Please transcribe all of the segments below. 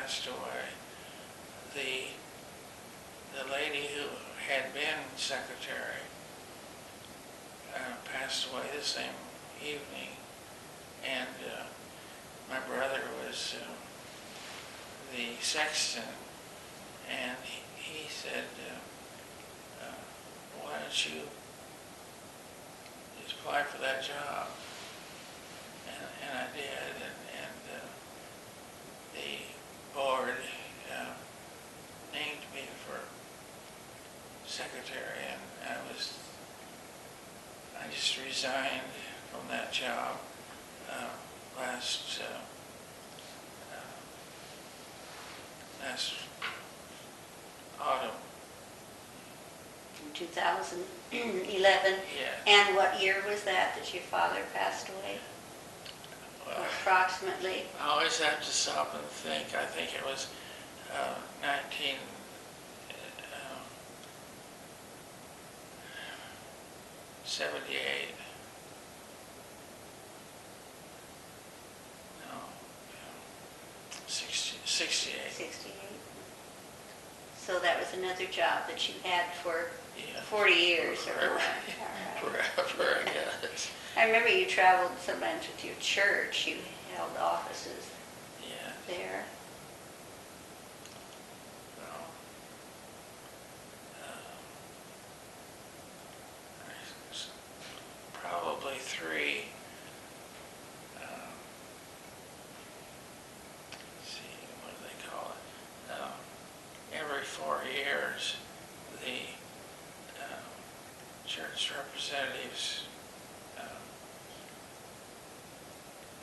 passed away. The lady who had been secretary passed away the same evening, and my brother was the sexton, and he said, why don't you just apply for that job? And I did, and the board named me for secretary, and I just resigned from that job last autumn. In 2011? Yeah. And what year was that your father passed away? Well, approximately? I always have to stop and think. I think it was 1978. No, 68. 68. So that was another job that you had for Yeah. 40 years or Forever. more. Forever, I guess. I remember you traveled sometimes with your church. You held offices Yeah. there. Well, probably three. Let's see, what do they call it? Every 4 years, the church representatives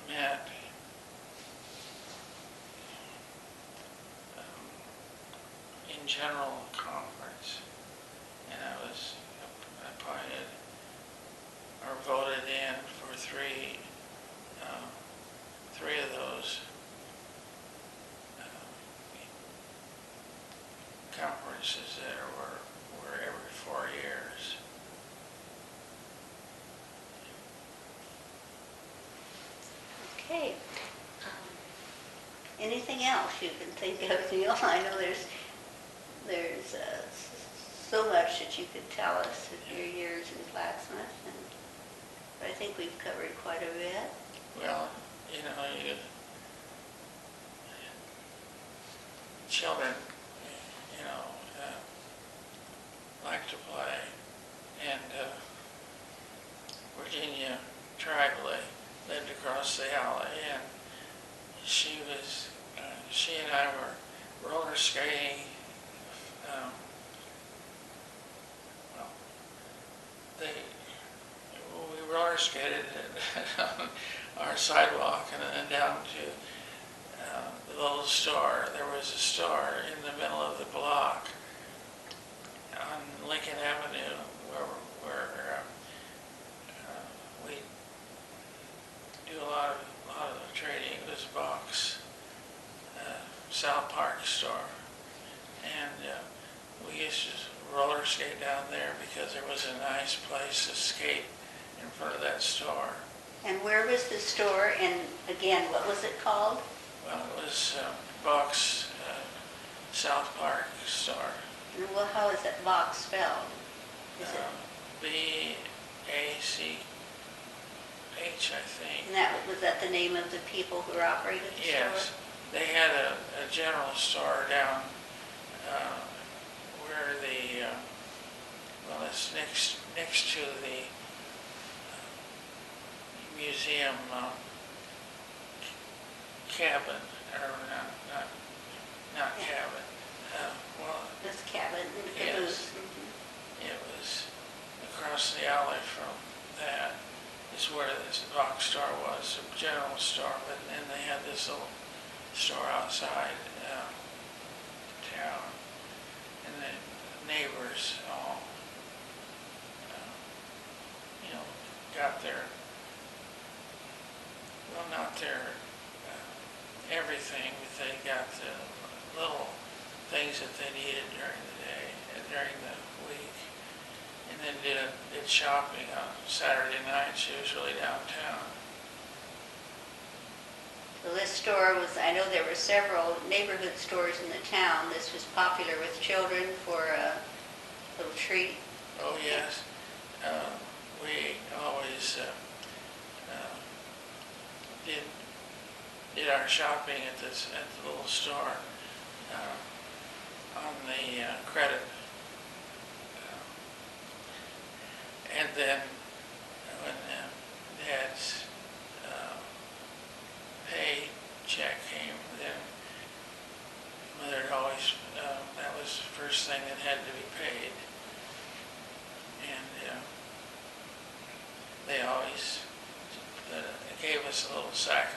met in general conference, and I was appointed or voted in for three of those conferences that were every 4 years. Okay. Anything else you can think of, Neil? I know there's so much that you could tell us of your years in Plattsmouth, but I think we've covered quite a bit. Well, children, like to play, and Virginia Tribally lived across the alley, and she and I were roller skating. We roller skated on our sidewalk and then down to the little store. There was a store in the middle of the block on Lincoln Avenue where we do a lot of trading. It was Box South Park store, and we used to roller skate down there because there was a nice place to skate in front of that store. And where was the store? And again, what was it called? Well, it was Box South Park store. And well, how is that box spelled? Is it? B-A-C-H, I think. And was that the name of the people who operated the store? Yes. They had a general store down where it's next to the museum cabin, or not Yeah. cabin. This cabin in the Yes. caboose. It was across the alley from that is where this box store was, a general store, but then they had this little store outside town, and the neighbors all, got their, well, not their everything, but they got the little things that they needed during the day and during the week, and then did shopping on Saturday nights, usually downtown. So this store was, I know there were several neighborhood stores in the town. This was popular with children for a little treat. Oh, yes. We always did our shopping at the little store on the credit. And then when Dad's pay check came, then Mother always, that was the first thing that had to be paid. And they always gave us a little sack